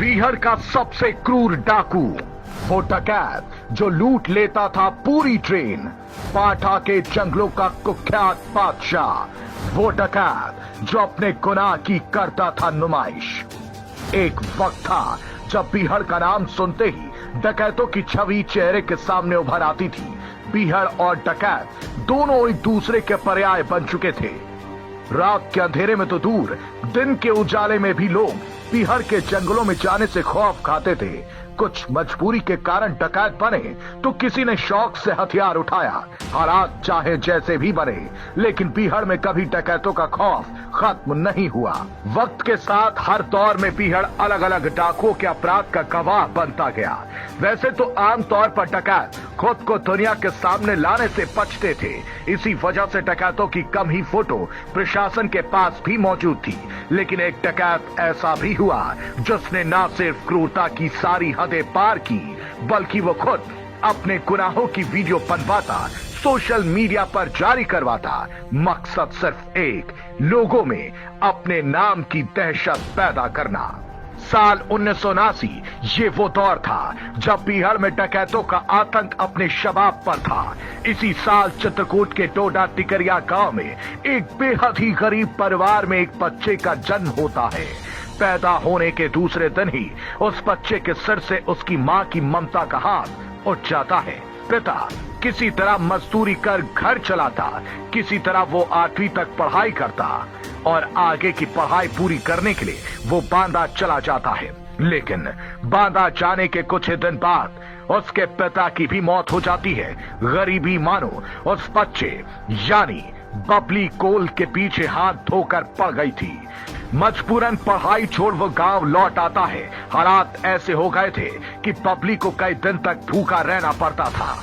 बीहड़ का सबसे क्रूर डाकू, वो डकैत जो लूट लेता था पूरी ट्रेन, पाठा के जंगलों का कुख्यात बादशाह, वो डकैत जो अपने गुनाह की करता था नुमाइश। एक वक्त था जब बीहड़ का नाम सुनते ही डकैतों की छवि चेहरे के सामने उभर आती थी। बीहड़ और डकैत दोनों एक दूसरे के पर्याय बन चुके थे। रात के अंधेरे में तो दूर, दिन के उजाले में भी लोग बीहड़ के जंगलों में जाने से खौफ खाते थे। कुछ मजबूरी के कारण डकैत बने तो किसी ने शौक से हथियार उठाया। हालात चाहे जैसे भी बने, लेकिन बीहड़ में कभी डकैतों का खौफ खत्म नहीं हुआ। वक्त के साथ हर दौर में बीहड़ अलग अलग डाकुओं के अपराध का गवाह बनता गया। वैसे तो आमतौर पर डकैत खुद को दुनिया के सामने लाने से बचते थे। इसी वजह से डकैतों की कम ही फोटो प्रशासन के पास भी मौजूद थी। लेकिन एक डकैत ऐसा भी हुआ जिसने न सिर्फ क्रूरता की सारी हदें पार की, बल्कि वो खुद अपने गुनाहों की वीडियो बनवाता, सोशल मीडिया पर जारी करवाता। मकसद सिर्फ एक, लोगों में अपने नाम की दहशत पैदा करना। साल 1979 ये वो दौर था जब बीहड़ में डकैतों का आतंक अपने शबाब पर था। इसी साल चित्रकूट के डोडा टिकरिया गांव में एक बेहद ही गरीब परिवार में एक बच्चे का जन्म होता है। पैदा होने के दूसरे दिन ही उस बच्चे के सिर से उसकी मां की ममता का हाथ उठ जाता है। पिता किसी तरह मजदूरी कर घर चलाता, किसी तरह वो 8वीं तक पढ़ाई करता और आगे की पढ़ाई पूरी करने के लिए वो बांदा चला जाता है। लेकिन बांदा जाने के कुछ ही दिन बाद उसके पिता की भी मौत हो जाती है। गरीबी मानो उस बच्चे यानी बबली कोल के पीछे हाथ धोकर पड़ गई थी। मजबूरन पढ़ाई छोड़ वो गांव लौट आता है। हालात ऐसे हो गए थे कि बबली को कई दिन तक भूखा रहना पड़ता था।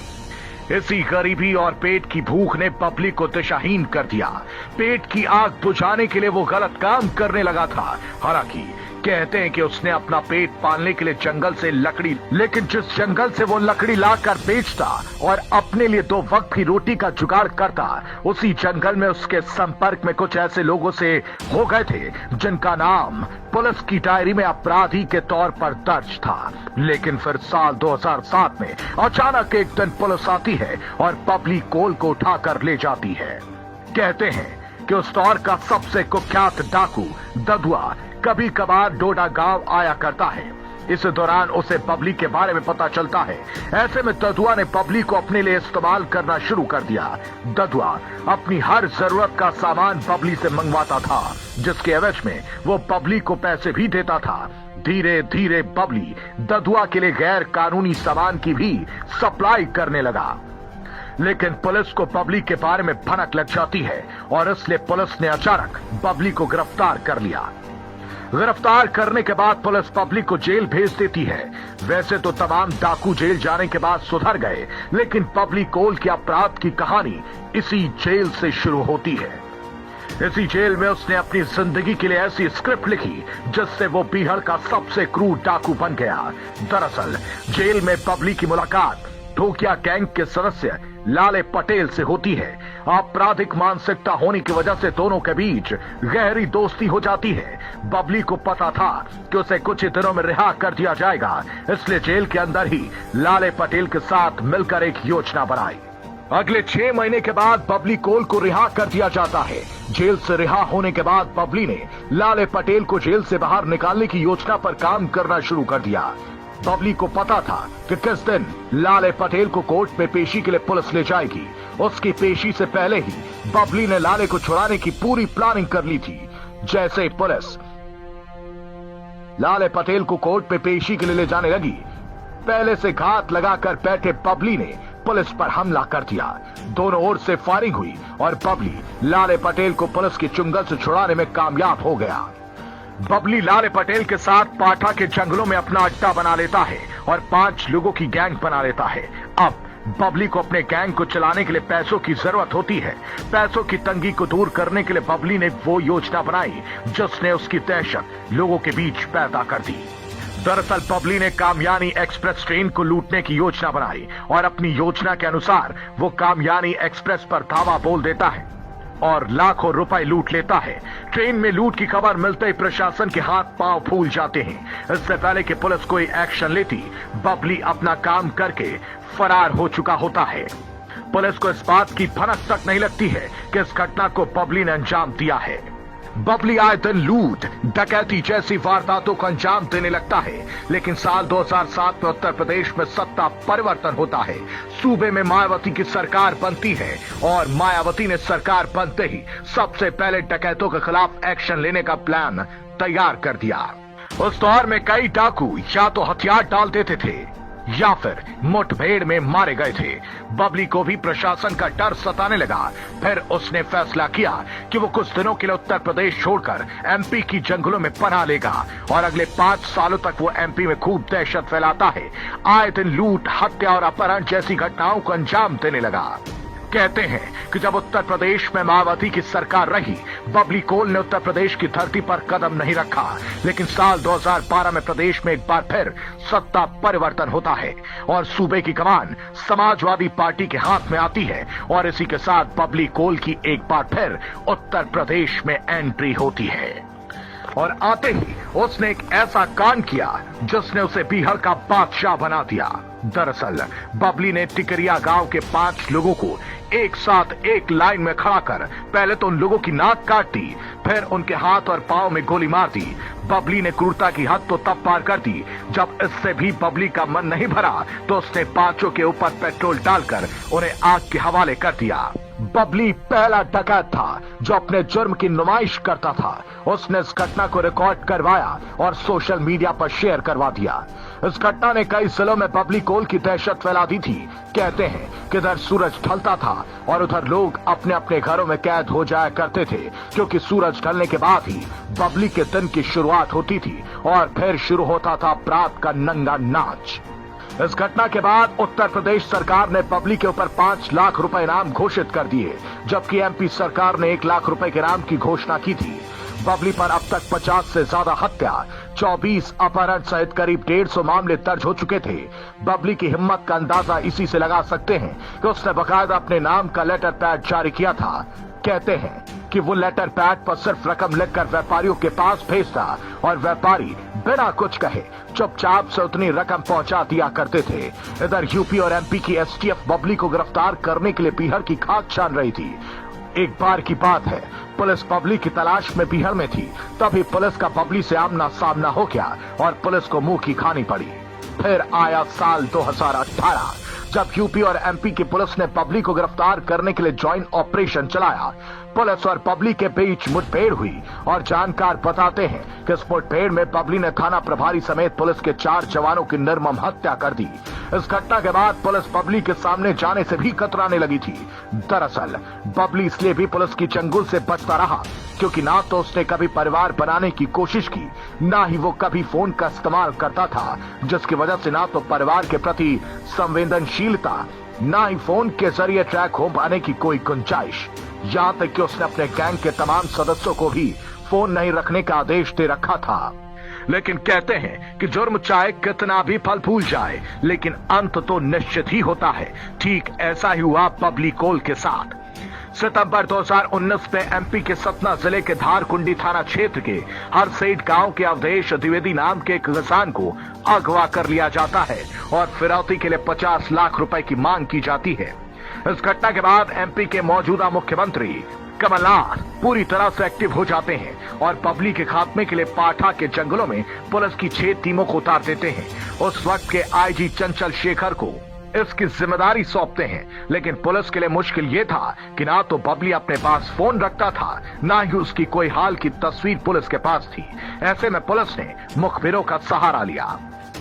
इसी गरीबी और पेट की भूख ने बबली को दिशाहीन कर दिया। पेट की आग बुझाने के लिए वो गलत काम करने लगा था। हालांकि कहते हैं कि उसने अपना पेट पालने के लिए जंगल से लकड़ी, लेकिन जिस जंगल से वो लकड़ी लाकर बेचता और अपने लिए 2 वक्त की रोटी का जुगाड़ करता, उसी जंगल में उसके संपर्क में कुछ ऐसे लोगों से हो गए थे जिनका नाम पुलिस की डायरी में अपराधी के तौर पर दर्ज था। लेकिन फिर साल 2007 में अचानक एक दिन पुलिस आती है और बबली कोल को उठाकर ले जाती है। कहते हैं कि उस दौर का सबसे कुख्यात डाकू ददुआ कभी कभार डोडा गांव आया करता है। इस दौरान उसे बबली के बारे में पता चलता है। ऐसे में ददुआ ने बबली को अपने लिए इस्तेमाल करना शुरू कर दिया। ददुआ अपनी हर जरूरत का सामान बबली से मंगवाता था, जिसके एवज में वो बबली को पैसे भी देता था। धीरे धीरे बबली ददुआ के लिए गैर कानूनी सामान की भी सप्लाई करने लगा। लेकिन पुलिस को बबली के बारे में भनक लग जाती है और इसलिए पुलिस ने अचानक बबली को गिरफ्तार कर लिया। गिरफ्तार करने के बाद पुलिस बबली को जेल भेज देती है। वैसे तो तमाम डाकू जेल जाने के बाद सुधर गए, लेकिन बबली कोल के अपराध की कहानी इसी जेल से शुरू होती है। इसी जेल में उसने अपनी जिंदगी के लिए ऐसी स्क्रिप्ट लिखी जिससे वो बीहड़ का सबसे क्रूर डाकू बन गया। दरअसल जेल में बबली की मुलाकात ढोकिया गैंग के सदस्य लाले पटेल से होती है। आपराधिक मानसिकता होने की वजह से दोनों के बीच गहरी दोस्ती हो जाती है। बबली को पता था कि उसे कुछ ही दिनों में रिहा कर दिया जाएगा, इसलिए जेल के अंदर ही लाले पटेल के साथ मिलकर एक योजना बनाई। अगले 6 महीने के बाद बबली कोल को रिहा कर दिया जाता है। जेल से रिहा होने के बाद बबली ने लाले पटेल को जेल से बाहर निकालने की योजना पर काम करना शुरू कर दिया। बबली को पता था कि किस दिन लाले पटेल को कोर्ट में पेशी के लिए पुलिस ले जाएगी। उसकी पेशी से पहले ही बबली ने लाले को छुड़ाने की पूरी प्लानिंग कर ली थी। जैसे पुलिस लाले पटेल को कोर्ट में पेशी के लिए ले जाने लगी, पहले से घात लगाकर बैठे बबली ने पुलिस पर हमला कर दिया। दोनों ओर से फायरिंग हुई और बबली लाले पटेल को पुलिस की चुंगल से छुड़ाने में कामयाब हो गया। बबली लाले पटेल के साथ पाठा के जंगलों में अपना अड्डा बना लेता है और 5 लोगों की गैंग बना लेता है। अब बबली को अपने गैंग को चलाने के लिए पैसों की जरूरत होती है। पैसों की तंगी को दूर करने के लिए बबली ने वो योजना बनाई जिसने उसकी दहशत लोगों के बीच पैदा कर दी। दरअसल बबली ने कामयानी एक्सप्रेस ट्रेन को लूटने की योजना बनाई और अपनी योजना के अनुसार वो कामयानी एक्सप्रेस पर धावा बोल देता है। और लाखों रुपए लूट लेता है। ट्रेन में लूट की खबर मिलते ही प्रशासन के हाथ पांव फूल जाते हैं। इससे पहले कि पुलिस कोई एक्शन लेती, बबली अपना काम करके फरार हो चुका होता है। पुलिस को इस बात की भनक तक नहीं लगती है कि इस घटना को बबली ने अंजाम दिया है। बबली आए दिन लूट, डकैती जैसी वारदातों को अंजाम देने लगता है, लेकिन साल 2007 में उत्तर प्रदेश में सत्ता परिवर्तन होता है। सूबे में मायावती की सरकार बनती है और मायावती ने सरकार बनते ही सबसे पहले डकैतों के खिलाफ एक्शन लेने का प्लान तैयार कर दिया। उस दौर में कई डाकू या तो हथियार डाल देते थे या फिर मुठभेड़ में मारे गए थे। बबली को भी प्रशासन का डर सताने लगा। फिर उसने फैसला किया कि वो कुछ दिनों के लिए उत्तर प्रदेश छोड़कर एमपी की जंगलों में पनाह लेगा और अगले 5 सालों तक वो एमपी में खूब दहशत फैलाता है। आए दिन लूट, हत्या और अपहरण जैसी घटनाओं को अंजाम देने लगा। कहते हैं कि जब उत्तर प्रदेश में मायावती की सरकार रही, बबली कोल ने उत्तर प्रदेश की धरती पर कदम नहीं रखा, लेकिन साल 2012 में प्रदेश में एक बार फिर सत्ता परिवर्तन होता है और सूबे की कमान समाजवादी पार्टी के हाथ में आती है और इसी के साथ बबली कोल की एक बार फिर उत्तर प्रदेश में एंट्री होती है। और आते ही उसने एक ऐसा कांड किया जिसने उसे बिहार का बादशाह बना दिया। दरअसल बबली ने टिकरिया गांव के 5 लोगों को एक साथ एक लाइन में खड़ा कर पहले तो उन लोगों की नाक काट दी, फिर उनके हाथ और पांव में गोली मार दी। बबली ने क्रूरता की हद तो तब पार कर दी जब इससे भी बबली का मन नहीं भरा तो उसने 5 के ऊपर पेट्रोल डालकर उन्हें आग के हवाले कर दिया। बबली पहला डकैत था जो अपने जुर्म की नुमाइश करता था। उसने इस घटना को रिकॉर्ड करवाया और सोशल मीडिया पर शेयर करवा दिया। इस घटना ने कई जिलों में बबली कोल की दहशत फैला दी थी। कहते हैं कि इधर सूरज ढलता था और उधर लोग अपने अपने घरों में कैद हो जाया करते थे, क्योंकि सूरज ढलने के बाद ही बबली के दिन की शुरुआत होती थी और फिर शुरू होता था अपराध का नंगा नाच। इस घटना के बाद उत्तर प्रदेश सरकार ने बबली के ऊपर 5 लाख रुपए इनाम घोषित कर दिए, जबकि एमपी सरकार ने 1 लाख रुपए के इनाम की घोषणा की थी। बबली पर अब तक 50 से ज्यादा हत्या, 24 अपहरण सहित करीब 150 मामले दर्ज हो चुके थे। बबली की हिम्मत का अंदाजा इसी से लगा सकते हैं कि उसने बकायदा अपने नाम का लेटर पैड जारी किया था। कहते हैं कि वो लेटर पैड पर सिर्फ रकम लिखकर व्यापारियों के पास भेजता और व्यापारी बिना कुछ कहे चुपचाप से उतनी रकम पहुंचा दिया करते थे। इधर यूपी और एमपी की एसटीएफ बबली को गिरफ्तार करने के लिए बिहार की खाक छान रही थी। एक बार की बात है, पुलिस बबली की तलाश में बिहार में थी, तभी पुलिस का बबली से आमना सामना हो गया और पुलिस को मुंह की खानी पड़ी। फिर आया साल 2018 जब यूपी और एमपी की पुलिस ने बबली को गिरफ्तार करने के लिए ज्वाइंट ऑपरेशन चलाया। पुलिस और बबली के बीच मुठभेड़ हुई और जानकार बताते हैं कि इस मुठभेड़ में बबली ने थाना प्रभारी समेत पुलिस के 4 जवानों की निर्मम हत्या कर दी। इस घटना के बाद पुलिस बबली के सामने जाने से भी कतराने लगी थी। दरअसल बबली इसलिए भी पुलिस की चंगुल से बचता रहा क्योंकि ना तो उसने कभी परिवार बनाने की कोशिश की, ना ही वो कभी फोन का इस्तेमाल करता था, जिसकी वजह से ना तो परिवार के प्रति संवेदनशीलता, ना ही फोन के जरिए ट्रैक हो पाने की कोई गुंजाइश। यहाँ तक कि उसने अपने गैंग के तमाम सदस्यों को भी फोन नहीं रखने का आदेश दे रखा था। लेकिन कहते हैं कि जुर्म चाहे कितना भी फल फूल जाए, लेकिन अंत तो निश्चित ही होता है। ठीक ऐसा ही हुआ बबली कोल के साथ। सितंबर 2019 में एमपी के सतना जिले के धारकुंडी थाना क्षेत्र के हरसेठ गांव के अवधेश द्विवेदी नाम के एक किसान को अगवा कर लिया जाता है और फिरौती के लिए 50 लाख रुपए की मांग की जाती है। इस घटना के बाद एमपी के मौजूदा मुख्यमंत्री कमलनाथ पूरी तरह से एक्टिव हो जाते हैं और बबली के खात्मे के लिए पाठा के जंगलों में पुलिस की 6 टीमों को उतार देते हैं। उस वक्त के आईजी चंचल शेखर को इसकी जिम्मेदारी सौंपते हैं, लेकिन पुलिस के लिए मुश्किल ये था कि ना तो बबली अपने पास फोन रखता था, ना ही उसकी कोई हाल की तस्वीर पुलिस के पास थी। ऐसे में पुलिस ने मुखबिरों का सहारा लिया।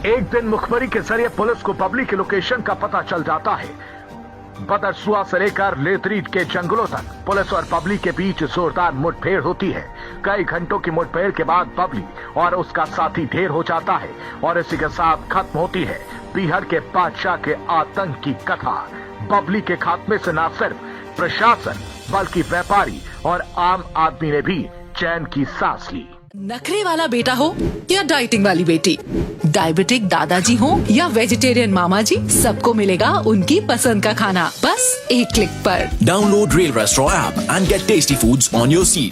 एक दिन मुखबरी के जरिए पुलिस को बबली के लोकेशन का पता चल जाता है। बदरसुआ से लेकर लेतरी के जंगलों तक पुलिस और बबली के बीच जोरदार मुठभेड़ होती है। कई घंटों की मुठभेड़ के बाद बबली और उसका साथी ढेर हो जाता है और इसी के साथ खत्म होती है बिहार के बादशाह के आतंक की कथा। बबली के खात्मे से न सिर्फ प्रशासन बल्कि व्यापारी और आम आदमी ने भी चैन की सांस ली। नखरे वाला बेटा हो या डाइटिंग वाली बेटी, डायबिटिक दादाजी हो या वेजिटेरियन मामा जी, सबको मिलेगा उनकी पसंद का खाना बस एक क्लिक पर। Download Rail Restaurant app and get tasty foods on your seat.